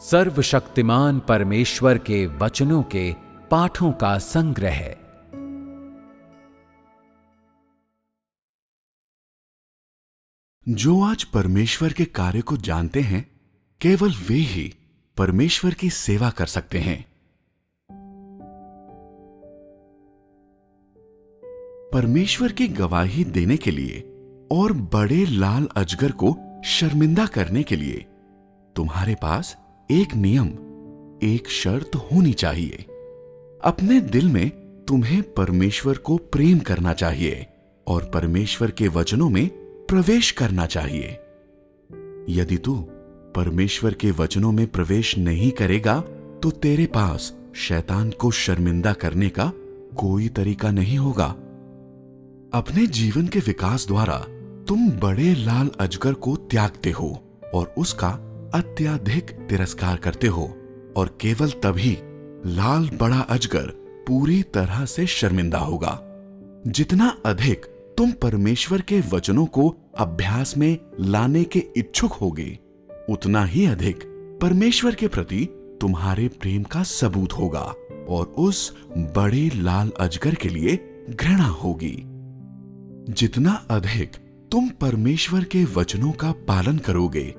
सर्वशक्तिमान परमेश्वर के वचनों के पाठों का संग्रह। जो आज परमेश्वर के कार्य को जानते हैं, केवल वे ही परमेश्वर की सेवा कर सकते हैं। परमेश्वर की गवाही देने के लिए और बड़े लाल अजगर को शर्मिंदा करने के लिए तुम्हारे पास एक नियम, एक शर्त होनी चाहिए। अपने दिल में तुम्हें परमेश्वर को प्रेम करना चाहिए और परमेश्वर के वचनों में प्रवेश करना चाहिए। यदि तू परमेश्वर के वचनों में प्रवेश नहीं करेगा तो तेरे पास शैतान को शर्मिंदा करने का कोई तरीका नहीं होगा। अपने जीवन के विकास द्वारा तुम बड़े लाल अजगर को त्यागते हो और उसका अत्यधिक तिरस्कार करते हो, और केवल तभी लाल बड़ा अजगर पूरी तरह से शर्मिंदा होगा। जितना अधिक तुम परमेश्वर के वचनों को अभ्यास में लाने के इच्छुक होगे, उतना ही अधिक परमेश्वर के प्रति तुम्हारे प्रेम का सबूत होगा और उस बड़े लाल अजगर के लिए घृणा होगी। जितना अधिक तुम परमेश्वर के वचनों का पालन करोगे,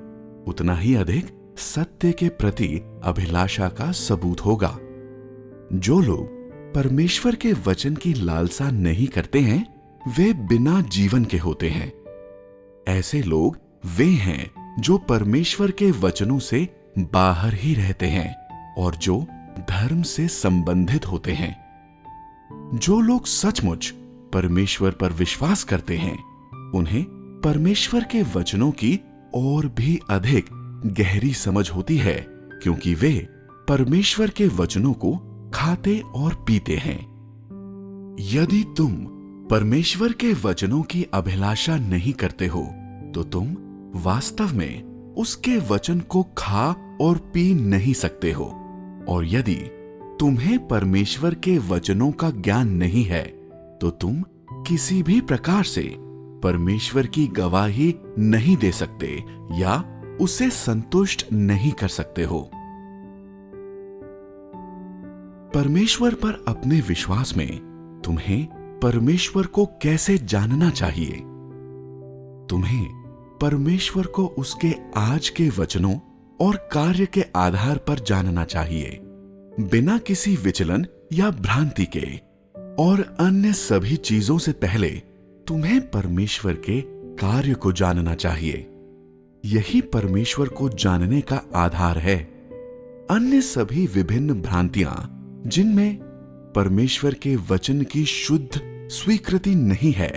उतना ही अधिक सत्य के प्रति अभिलाषा का सबूत होगा। जो लोग परमेश्वर के वचन की लालसा नहीं करते हैं, वे बिना जीवन के होते हैं। ऐसे लोग वे हैं जो परमेश्वर के वचनों से बाहर ही रहते हैं और जो धर्म से संबंधित होते हैं। जो लोग सचमुच परमेश्वर पर विश्वास करते हैं, उन्हें परमेश्वर के वचनों की और भी अधिक गहरी समझ होती है, क्योंकि वे परमेश्वर के वचनों को खाते और पीते हैं। यदि तुम परमेश्वर के वचनों की अभिलाषा नहीं करते हो, तो तुम वास्तव में उसके वचन को खा और पी नहीं सकते हो। और यदि तुम्हें परमेश्वर के वचनों का ज्ञान नहीं है, तो तुम किसी भी प्रकार से परमेश्वर की गवाही नहीं दे सकते या उसे संतुष्ट नहीं कर सकते हो। परमेश्वर पर अपने विश्वास में तुम्हें परमेश्वर को कैसे जानना चाहिए? तुम्हें परमेश्वर को उसके आज के वचनों और कार्य के आधार पर जानना चाहिए, बिना किसी विचलन या भ्रांति के। और अन्य सभी चीजों से पहले तुम्हें परमेश्वर के कार्य को जानना चाहिए। यही परमेश्वर को जानने का आधार है। अन्य सभी विभिन्न भ्रांतियां जिनमें परमेश्वर के वचन की शुद्ध स्वीकृति नहीं है,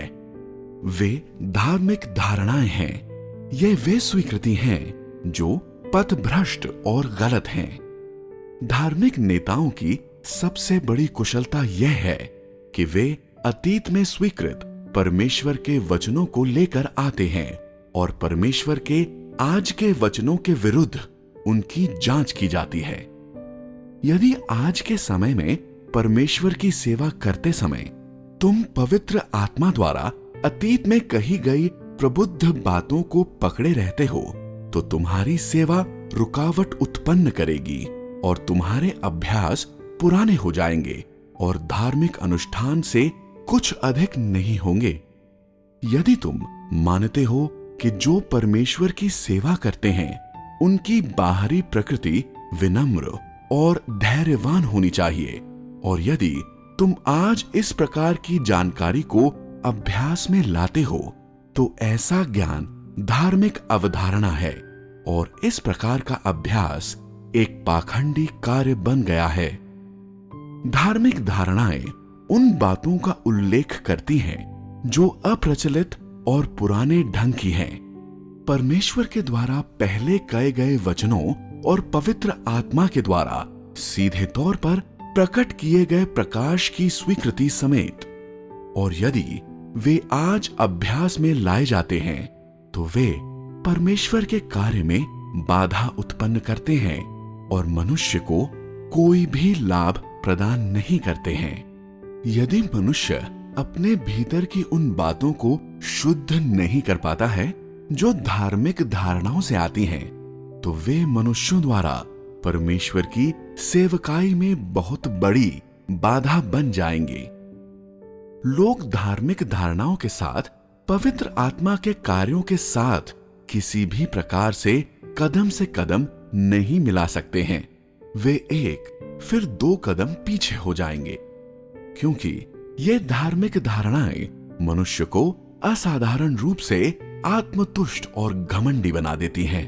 वे धार्मिक धारणाएं हैं। ये वे स्वीकृति हैं जो पथभ्रष्ट और गलत हैं। धार्मिक नेताओं की सबसे बड़ी कुशलता यह है कि वे अतीत में स्वीकृत परमेश्वर के वचनों को लेकर आते हैं और परमेश्वर के आज के वचनों के विरुद्ध उनकी जांच की जाती है। यदि आज के समय में परमेश्वर की सेवा करते समय तुम पवित्र आत्मा द्वारा अतीत में कही गई प्रबुद्ध बातों को पकड़े रहते हो, तो तुम्हारी सेवा रुकावट उत्पन्न करेगी और तुम्हारे अभ्यास पुराने हो जाएंगे और धार्मिक अनुष्ठान से कुछ अधिक नहीं होंगे। यदि तुम मानते हो कि जो परमेश्वर की सेवा करते हैं, उनकी बाहरी प्रकृति विनम्र और धैर्यवान होनी चाहिए, और यदि तुम आज इस प्रकार की जानकारी को अभ्यास में लाते हो, तो ऐसा ज्ञान धार्मिक अवधारणा है और इस प्रकार का अभ्यास एक पाखंडी कार्य बन गया है। धार्मिक धारणाएं उन बातों का उल्लेख करती हैं जो अप्रचलित और पुराने ढंग की हैं। परमेश्वर के द्वारा पहले कहे गए वचनों और पवित्र आत्मा के द्वारा सीधे तौर पर प्रकट किए गए प्रकाश की स्वीकृति समेत। और यदि वे आज अभ्यास में लाए जाते हैं, तो वे परमेश्वर के कार्य में बाधा उत्पन्न करते हैं और मनुष्य को कोई भी लाभ प्रदान नहीं करते हैं। यदि मनुष्य अपने भीतर की उन बातों को शुद्ध नहीं कर पाता है जो धार्मिक धारणाओं से आती हैं, तो वे मनुष्यों द्वारा परमेश्वर की सेवकाई में बहुत बड़ी बाधा बन जाएंगे। लोग धार्मिक धारणाओं के साथ पवित्र आत्मा के कार्यों के साथ किसी भी प्रकार से कदम नहीं मिला सकते हैं। वे एक फिर 2 कदम पीछे हो जाएंगे, क्योंकि ये धार्मिक धारणाएं मनुष्य को असाधारण रूप से आत्मतुष्ट और घमंडी बना देती हैं।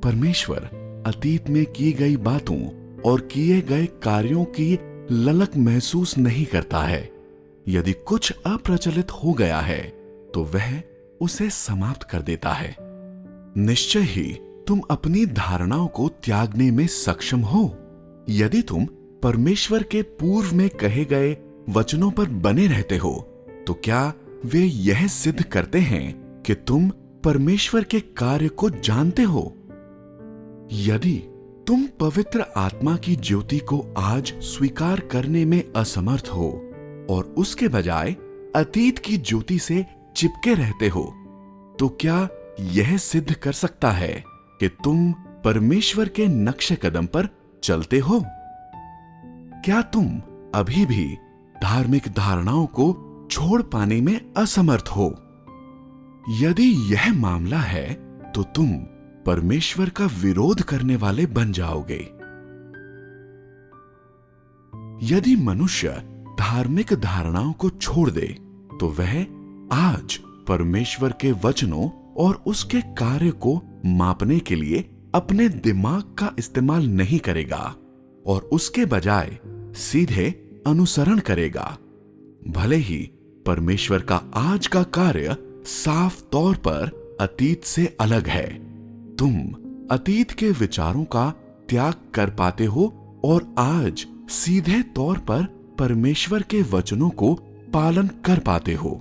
परमेश्वर अतीत में की गई बातों और किए गए कार्यों की ललक महसूस नहीं करता है। यदि कुछ अप्रचलित हो गया है तो वह उसे समाप्त कर देता है। निश्चय ही तुम अपनी धारणाओं को त्यागने में सक्षम हो। यदि तुम परमेश्वर के पूर्व में कहे गए वचनों पर बने रहते हो, तो क्या वे यह सिद्ध करते हैं कि तुम परमेश्वर के कार्य को जानते हो? यदि तुम पवित्र आत्मा की ज्योति को आज स्वीकार करने में असमर्थ हो और उसके बजाय अतीत की ज्योति से चिपके रहते हो, तो क्या यह सिद्ध कर सकता है कि तुम परमेश्वर के नक्शे कदम पर चलते हो? क्या तुम अभी भी धार्मिक धारणाओं को छोड़ पाने में असमर्थ हो? यदि यह मामला है तो तुम परमेश्वर का विरोध करने वाले बन जाओगे। यदि मनुष्य धार्मिक धारणाओं को छोड़ दे तो वह आज परमेश्वर के वचनों और उसके कार्य को मापने के लिए अपने दिमाग का इस्तेमाल नहीं करेगा और उसके बजाय सीधे अनुसरण करेगा। भले ही परमेश्वर का आज का कार्य साफ तौर पर अतीत से अलग है, तुम अतीत के विचारों का त्याग कर पाते हो और आज सीधे तौर पर परमेश्वर के वचनों को पालन कर पाते हो।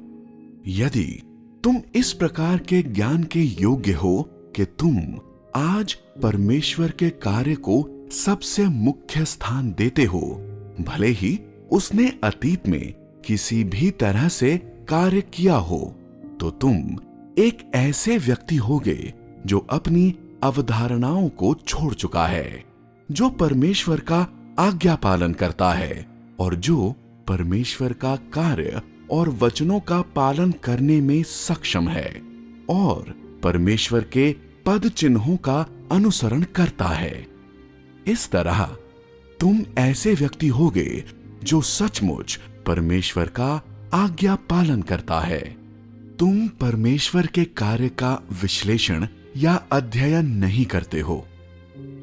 यदि तुम इस प्रकार के ज्ञान के योग्य हो कि तुम आज परमेश्वर के कार्य को सबसे मुख्य स्थान देते हो, भले ही उसने अतीत में किसी भी तरह से कार्य किया हो, तो तुम एक ऐसे व्यक्ति होगे जो अपनी अवधारणाओं को छोड़ चुका है, जो परमेश्वर का आज्ञा पालन करता है और जो परमेश्वर का कार्य और वचनों का पालन करने में सक्षम है और परमेश्वर के पद चिन्हों का अनुसरण करता है। इस तरह तुम ऐसे व्यक्ति होगे जो सचमुच परमेश्वर का आज्ञा पालन करता है। तुम परमेश्वर के कार्य का विश्लेषण या अध्ययन नहीं करते हो।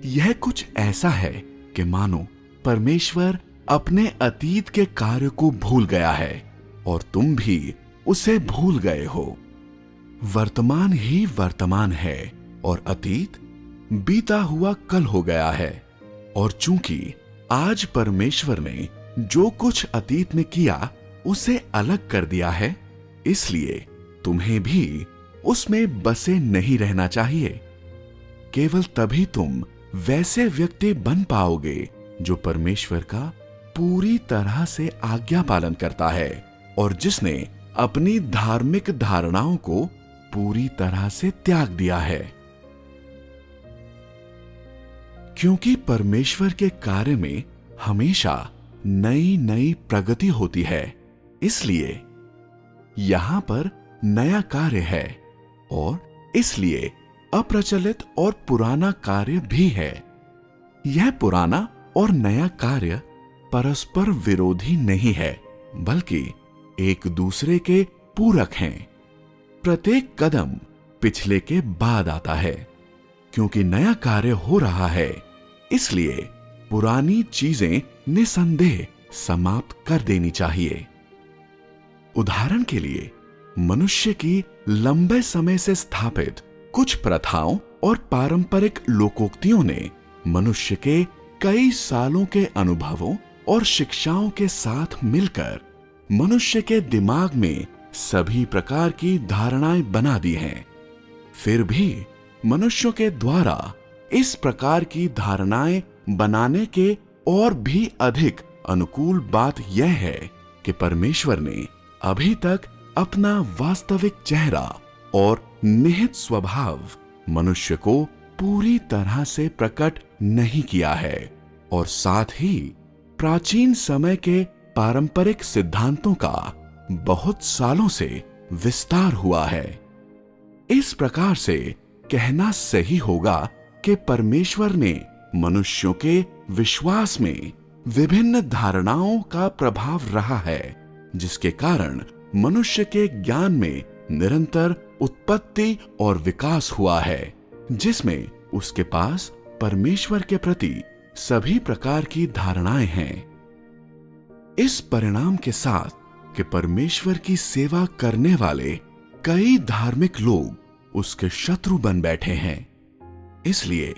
यह कुछ ऐसा है कि मानो परमेश्वर अपने अतीत के कार्य को भूल गया है और तुम भी उसे भूल गए हो। वर्तमान ही वर्तमान है और अतीत बीता हुआ कल हो गया है। और चूंकि आज परमेश्वर ने जो कुछ अतीत में किया उसे अलग कर दिया है, इसलिए तुम्हें भी उसमें बसे नहीं रहना चाहिए। केवल तभी तुम वैसे व्यक्ति बन पाओगे जो परमेश्वर का पूरी तरह से आज्ञा पालन करता है और जिसने अपनी धार्मिक धारणाओं को पूरी तरह से त्याग दिया है। क्योंकि परमेश्वर के कार्य में हमेशा नई नई प्रगति होती है, इसलिए यहां पर नया कार्य है और इसलिए अप्रचलित और पुराना कार्य भी है। यह पुराना और नया कार्य परस्पर विरोधी नहीं है, बल्कि एक दूसरे के पूरक हैं। प्रत्येक कदम पिछले के बाद आता है। क्योंकि नया कार्य हो रहा है, इसलिए पुरानी चीजें निसंदेह समाप्त कर देनी चाहिए। उदाहरण के लिए, मनुष्य की लंबे समय से स्थापित कुछ प्रथाओं और पारंपरिक लोकोक्तियों ने मनुष्य के कई सालों के अनुभवों और शिक्षाओं के साथ मिलकर मनुष्य के दिमाग में सभी प्रकार की धारणाएं बना दी हैं। फिर भी मनुष्यों के द्वारा इस प्रकार की धारणाएं बनाने के और भी अधिक अनुकूल बात यह है कि परमेश्वर ने अभी तक अपना वास्तविक चेहरा और निहित स्वभाव मनुष्य को पूरी तरह से प्रकट नहीं किया है और साथ ही प्राचीन समय के पारंपरिक सिद्धांतों का बहुत सालों से विस्तार हुआ है। इस प्रकार से कहना सही होगा कि परमेश्वर ने मनुष्यों के विश्वास में विभिन्न धारणाओं का प्रभाव रहा है, जिसके कारण मनुष्य के ज्ञान में निरंतर उत्पत्ति और विकास हुआ है, जिसमें उसके पास परमेश्वर के प्रति सभी प्रकार की धारणाएं हैं। इस परिणाम के साथ कि परमेश्वर की सेवा करने वाले कई धार्मिक लोग उसके शत्रु बन बैठे हैं। इसलिए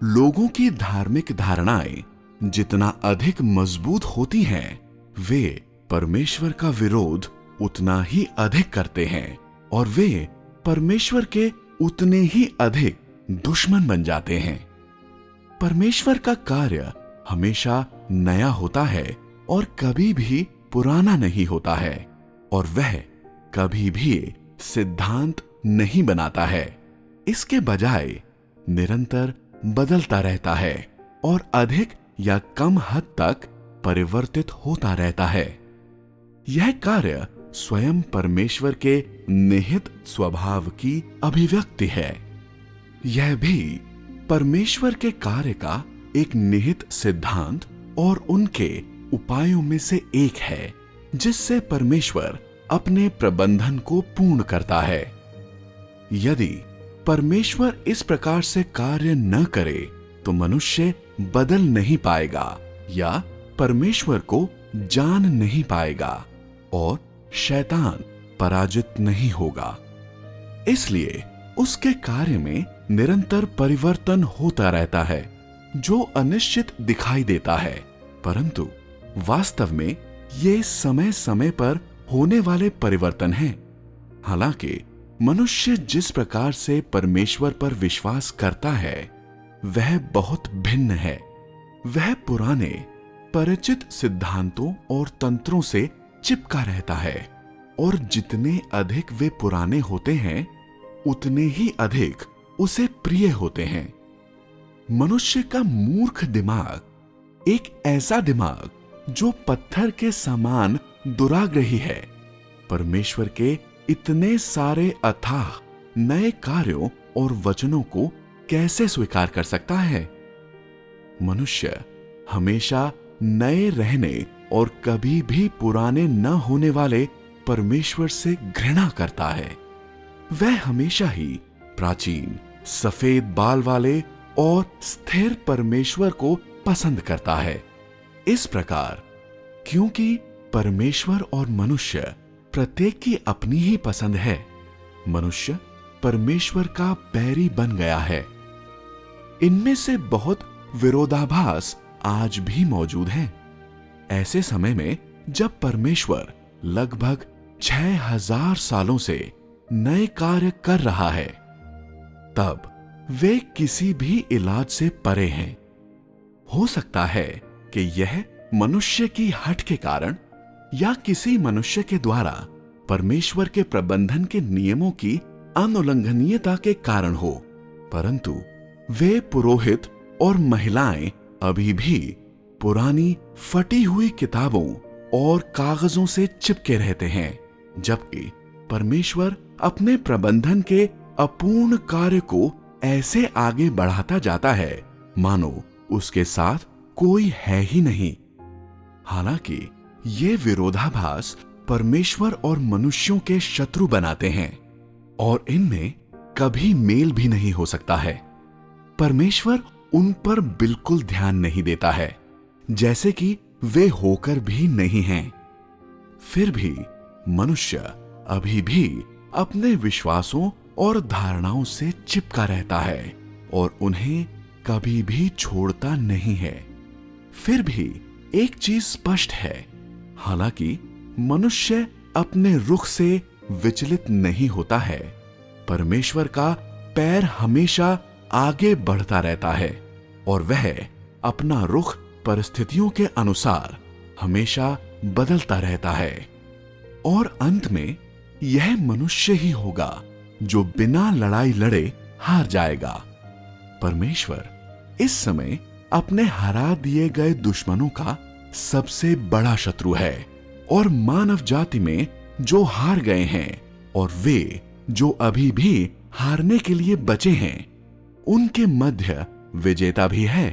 लोगों की धार्मिक धारणाएं जितना अधिक मजबूत होती हैं, वे परमेश्वर का विरोध उतना ही अधिक करते हैं और वे परमेश्वर के उतने ही अधिक दुश्मन बन जाते हैं। परमेश्वर का कार्य हमेशा नया होता है और कभी भी पुराना नहीं होता है, और वह कभी भी सिद्धांत नहीं बनाता है। इसके बजाय निरंतर बदलता रहता है और अधिक या कम हद तक परिवर्तित होता रहता है। यह कार्य स्वयं परमेश्वर के निहित स्वभाव की अभिव्यक्ति है। यह भी परमेश्वर के कार्य का एक निहित सिद्धांत और उनके उपायों में से एक है, जिससे परमेश्वर अपने प्रबंधन को पूर्ण करता है। यदि परमेश्वर इस प्रकार से कार्य न करे तो मनुष्य बदल नहीं पाएगा या परमेश्वर को जान नहीं पाएगा और शैतान पराजित नहीं होगा। इसलिए उसके कार्य में निरंतर परिवर्तन होता रहता है, जो अनिश्चित दिखाई देता है, परंतु वास्तव में ये समय समय पर होने वाले परिवर्तन हैं। हालांकि मनुष्य जिस प्रकार से परमेश्वर पर विश्वास करता है वह बहुत भिन्न है। वह पुराने परिचित सिद्धांतों और तंत्रों से चिपका रहता है और जितने अधिक वे पुराने होते हैं उतने ही अधिक उसे प्रिय होते हैं। मनुष्य का मूर्ख दिमाग एक ऐसा दिमाग जो पत्थर के समान दुराग्रही है, परमेश्वर के इतने सारे अथाह नए कार्यों और वचनों को कैसे स्वीकार कर सकता है? मनुष्य हमेशा नए रहने और कभी भी पुराने न होने वाले परमेश्वर से घृणा करता है। वह हमेशा ही प्राचीन सफेद बाल वाले और स्थिर परमेश्वर को पसंद करता है। इस प्रकार क्योंकि परमेश्वर और मनुष्य प्रत्येक की अपनी ही पसंद है, मनुष्य परमेश्वर का बैरी बन गया है। इनमें से बहुत विरोधाभास आज भी मौजूद हैं। ऐसे समय में जब परमेश्वर लगभग 6000 सालों से नए कार्य कर रहा है, तब वे किसी भी इलाज से परे हैं। हो सकता है कि यह मनुष्य की हठ के कारण या किसी मनुष्य के द्वारा परमेश्वर के प्रबंधन के नियमों की अनुल्लंघनीयता के कारण हो, परंतु वे पुरोहित और महिलाएं अभी भी पुरानी फटी हुई किताबों और कागजों से चिपके रहते हैं, जबकि परमेश्वर अपने प्रबंधन के अपूर्ण कार्य को ऐसे आगे बढ़ाता जाता है मानो उसके साथ कोई है ही नहीं। हालांकि ये विरोधाभास परमेश्वर और मनुष्यों के शत्रु बनाते हैं और इनमें कभी मेल भी नहीं हो सकता है। परमेश्वर उन पर बिल्कुल ध्यान नहीं देता है, जैसे कि वे होकर भी नहीं हैं। फिर भी मनुष्य अभी भी अपने विश्वासों और धारणाओं से चिपका रहता है और उन्हें कभी भी छोड़ता नहीं है। फिर भी एक चीज स्पष्ट है, हालांकि मनुष्य अपने रुख से विचलित नहीं होता है, परमेश्वर का पैर हमेशा आगे बढ़ता रहता है और वह अपना रुख परिस्थितियों के अनुसार हमेशा बदलता रहता है। और अंत में यह मनुष्य ही होगा जो बिना लड़ाई लड़े हार जाएगा। परमेश्वर इस समय अपने हरा दिए गए दुश्मनों का सबसे बड़ा शत्रु है और मानव जाति में जो हार गए हैं और वे जो अभी भी हारने के लिए बचे हैं, उनके मध्य विजेता भी है।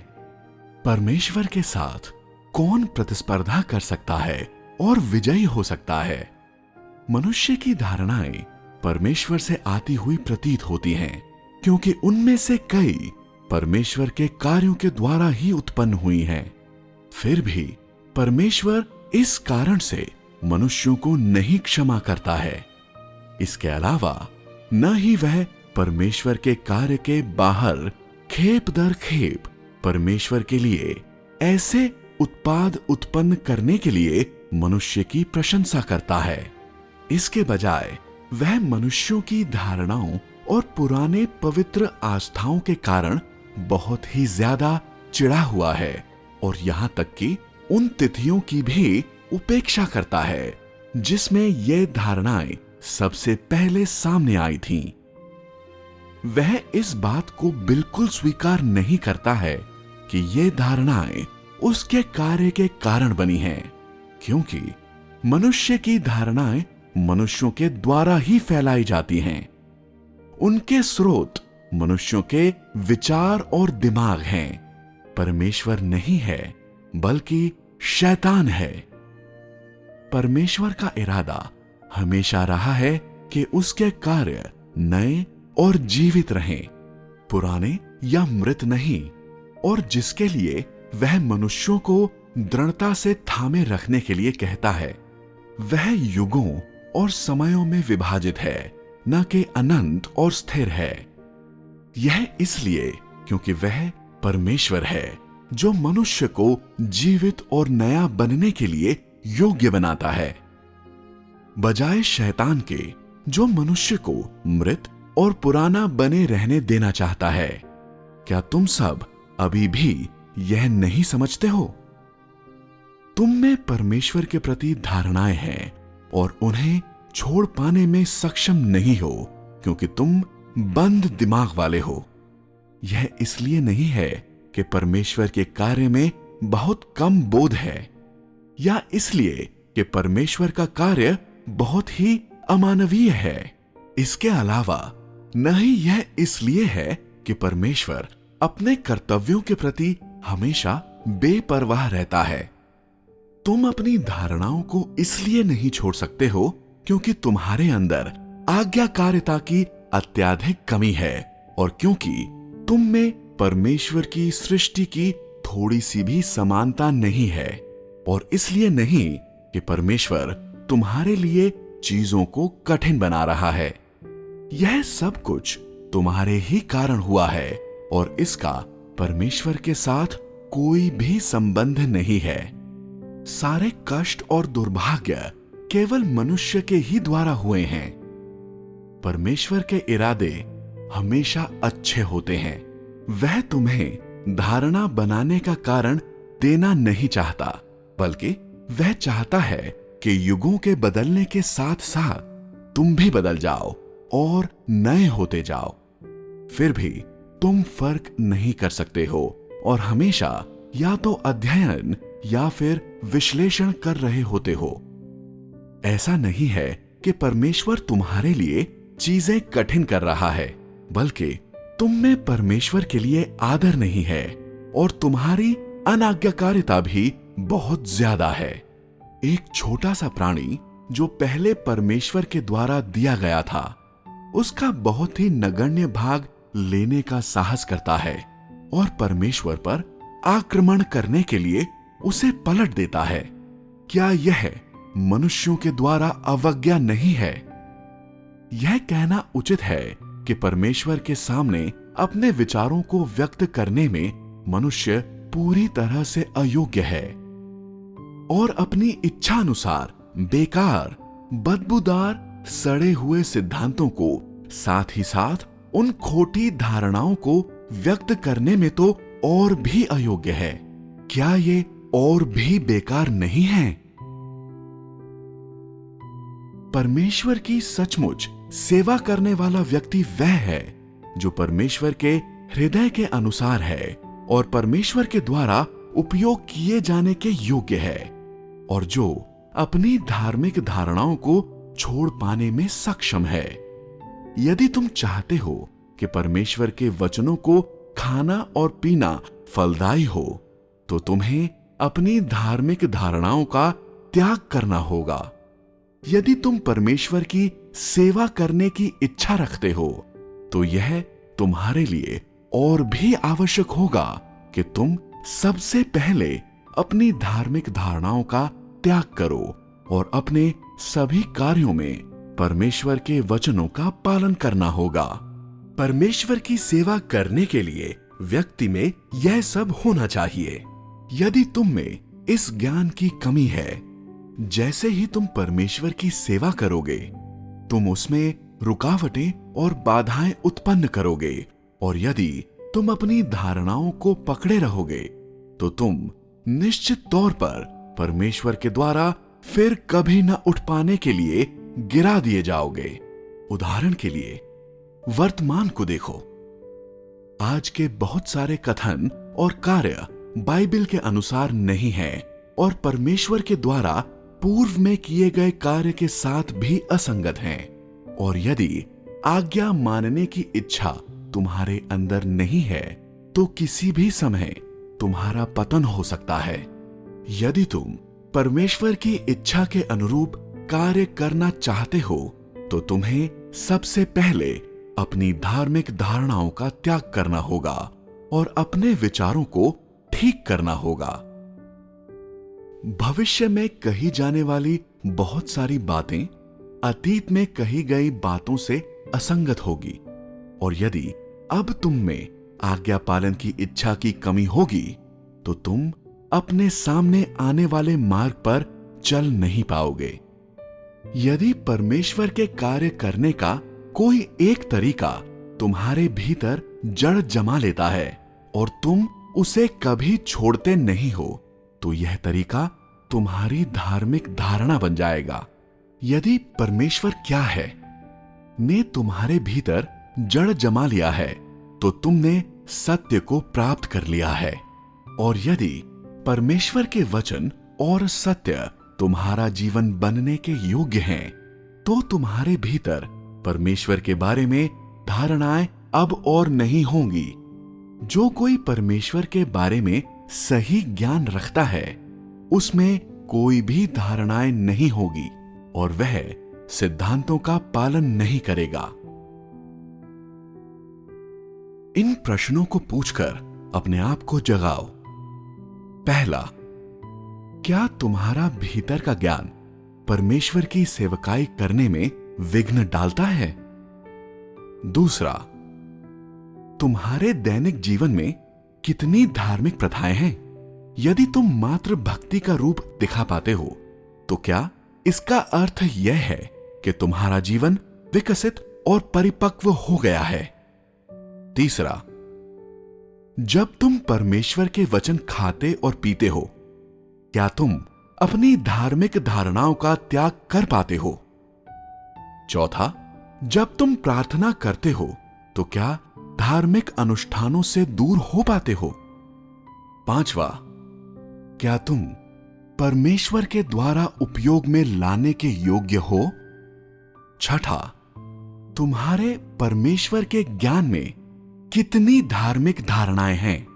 परमेश्वर के साथ कौन प्रतिस्पर्धा कर सकता है और विजयी हो सकता है? मनुष्य की धारणाएं परमेश्वर से आती हुई प्रतीत होती हैं, क्योंकि उनमें से कई परमेश्वर के कार्यों के द्वारा ही उत्पन्न हुई हैं। फिर भी परमेश्वर इस कारण से मनुष्यों को नहीं क्षमा करता है। इसके अलावा न ही वह परमेश्वर के कार्य के बाहर खेप दर खेप परमेश्वर के लिए ऐसे उत्पाद उत्पन्न करने के लिए मनुष्य की प्रशंसा करता है। इसके बजाय वह मनुष्यों की धारणाओं और पुराने पवित्र आस्थाओं के कारण बहुत ही ज्यादा चिढ़ा हुआ है और यहां तक कि उन तिथियों की भी उपेक्षा करता है जिसमें ये धारणाएं सबसे पहले सामने आई थीं। वह इस बात को बिल्कुल स्वीकार नहीं करता है कि ये धारणाएं उसके कार्य के कारण बनी हैं, क्योंकि मनुष्य की धारणाएं मनुष्यों के द्वारा ही फैलाई जाती हैं। उनके स्रोत मनुष्यों के विचार और दिमाग हैं, परमेश्वर नहीं है बल्कि शैतान है। परमेश्वर का इरादा हमेशा रहा है कि उसके कार्य नए और जीवित रहें, पुराने या मृत नहीं, और जिसके लिए वह मनुष्यों को दृढ़ता से थामे रखने के लिए कहता है, वह युगों और समयों में विभाजित है, न कि अनंत और स्थिर है। यह इसलिए क्योंकि वह परमेश्वर है जो मनुष्य को जीवित और नया बनने के लिए योग्य बनाता है, बजाय शैतान के जो मनुष्य को मृत और पुराना बने रहने देना चाहता है। क्या तुम सब अभी भी यह नहीं समझते हो? तुम में परमेश्वर के प्रति धारणाएं हैं और उन्हें छोड़ पाने में सक्षम नहीं हो, क्योंकि तुम बंद दिमाग वाले हो। यह इसलिए नहीं है कि परमेश्वर के कार्य में बहुत कम बोध है, या इसलिए कि परमेश्वर का कार्य बहुत ही अमानवीय है। इसके अलावा न ही यह इसलिए है कि परमेश्वर अपने कर्तव्यों के प्रति हमेशा बेपरवाह रहता है। तुम अपनी धारणाओं को इसलिए नहीं छोड़ सकते हो क्योंकि तुम्हारे अंदर आज्ञाकारिता की अत्यधिक कमी है, और क्योंकि तुम में परमेश्वर की सृष्टि की थोड़ी सी भी समानता नहीं है, और इसलिए नहीं कि परमेश्वर तुम्हारे लिए चीजों को कठिन बना रहा है। यह सब कुछ तुम्हारे ही कारण हुआ है और इसका परमेश्वर के साथ कोई भी संबंध नहीं है। सारे कष्ट और दुर्भाग्य केवल मनुष्य के ही द्वारा हुए हैं। परमेश्वर के इरादे हमेशा अच्छे होते हैं। वह तुम्हें धारणा बनाने का कारण देना नहीं चाहता, बल्कि वह चाहता है कि युगों के बदलने के साथ साथ तुम भी बदल जाओ और नए होते जाओ। फिर भी तुम फर्क नहीं कर सकते हो और हमेशा या तो अध्ययन या फिर विश्लेषण कर रहे होते हो। ऐसा नहीं है कि परमेश्वर तुम्हारे लिए चीजें कठिन कर रहा है, बल्कि तुम में परमेश्वर के लिए आदर नहीं है और तुम्हारी अनाज्ञाकारिता भी बहुत ज्यादा है। एक छोटा सा प्राणी जो पहले परमेश्वर के द्वारा दिया गया था, उसका बहुत ही नगण्य भाग लेने का साहस करता है और परमेश्वर पर आक्रमण करने के लिए उसे पलट देता है। क्या यह मनुष्यों के द्वारा अवज्ञा नहीं है? यह कहना उचित है कि परमेश्वर के सामने अपने विचारों को व्यक्त करने में मनुष्य पूरी तरह से अयोग्य है और अपनी इच्छा अनुसार बेकार, बदबूदार, सड़े हुए सिद्धांतों को, साथ ही साथ उन खोटी धारणाओं को व्यक्त करने में तो और भी अयोग्य है। क्या ये और भी बेकार नहीं है? परमेश्वर की सचमुच सेवा करने वाला व्यक्ति वह है जो परमेश्वर के हृदय के अनुसार है और परमेश्वर के द्वारा उपयोग किए जाने के योग्य है, और जो अपनी धार्मिक धारणाओं को छोड़ पाने में सक्षम है। यदि तुम चाहते हो कि परमेश्वर के वचनों को खाना और पीना फलदायी हो, तो तुम्हें अपनी धार्मिक धारणाओं का त्याग करना होगा। यदि तुम परमेश्वर की सेवा करने की इच्छा रखते हो, तो यह तुम्हारे लिए और भी आवश्यक होगा कि तुम सबसे पहले अपनी धार्मिक धारणाओं का त्याग करो और अपने सभी कार्यों में परमेश्वर के वचनों का पालन करना होगा। परमेश्वर की सेवा करने के लिए व्यक्ति में यह सब होना चाहिए। यदि तुम में इस ज्ञान की कमी है, जैसे ही तुम परमेश्वर की सेवा करोगे, तुम उसमें रुकावटें और बाधाएं उत्पन्न करोगे, और यदि तुम अपनी धारणाओं को पकड़े रहोगे, तो तुम निश्चित तौर पर परमेश्वर के द्वारा फिर कभी न उठ पाने के लिए गिरा दिए जाओगे। उदाहरण के लिए वर्तमान को देखो। आज के बहुत सारे कथन और कार्य बाइबल के अनुसार नहीं हैं और परमेश्वर के द्वारा पूर्व में किए गए कार्य के साथ भी असंगत हैं। और यदि आज्ञा मानने की इच्छा तुम्हारे अंदर नहीं है, तो किसी भी समय तुम्हारा पतन हो सकता है। यदि तुम परमेश्वर की इच्छा के अनुरूप कार्य करना चाहते हो, तो तुम्हें सबसे पहले अपनी धार्मिक धारणाओं का त्याग करना होगा और अपने विचारों को ठीक करना होगा। भविष्य में कही जाने वाली बहुत सारी बातें अतीत में कही गई बातों से असंगत होगी, और यदि अब तुम में आज्ञा पालन की इच्छा की कमी होगी, तो तुम अपने सामने आने वाले मार्ग पर चल नहीं पाओगे। यदि परमेश्वर के कार्य करने का कोई एक तरीका तुम्हारे भीतर जड़ जमा लेता है और तुम उसे कभी छोड़ते नहीं हो, तो यह तरीका तुम्हारी धार्मिक धारणा बन जाएगा। यदि परमेश्वर क्या है ने तुम्हारे भीतर जड़ जमा लिया है, तो तुमने सत्य को प्राप्त कर लिया है। और यदि परमेश्वर के वचन और सत्य तुम्हारा जीवन बनने के योग्य हैं, तो तुम्हारे भीतर परमेश्वर के बारे में धारणाएं अब और नहीं होंगी। जो कोई परमेश्वर के बारे में सही ज्ञान रखता है, उसमें कोई भी धारणाएं नहीं होगी और वह सिद्धांतों का पालन नहीं करेगा। इन प्रश्नों को पूछकर अपने आप को जगाओ। पहला, क्या तुम्हारा भीतर का ज्ञान परमेश्वर की सेवकाई करने में विघ्न डालता है? दूसरा, तुम्हारे दैनिक जीवन में कितनी धार्मिक प्रथाएं हैं? यदि तुम मात्र भक्ति का रूप दिखा पाते हो, तो क्या इसका अर्थ यह है कि तुम्हारा जीवन विकसित और परिपक्व हो गया है? तीसरा, जब तुम परमेश्वर के वचन खाते और पीते हो, क्या तुम अपनी धार्मिक धारणाओं का त्याग कर पाते हो? चौथा, जब तुम प्रार्थना करते हो, तो क्या धार्मिक अनुष्ठानों से दूर हो पाते हो? पांचवा, क्या तुम परमेश्वर के द्वारा उपयोग में लाने के योग्य हो? छठा, तुम्हारे परमेश्वर के ज्ञान में कितनी धार्मिक धारणाएं हैं?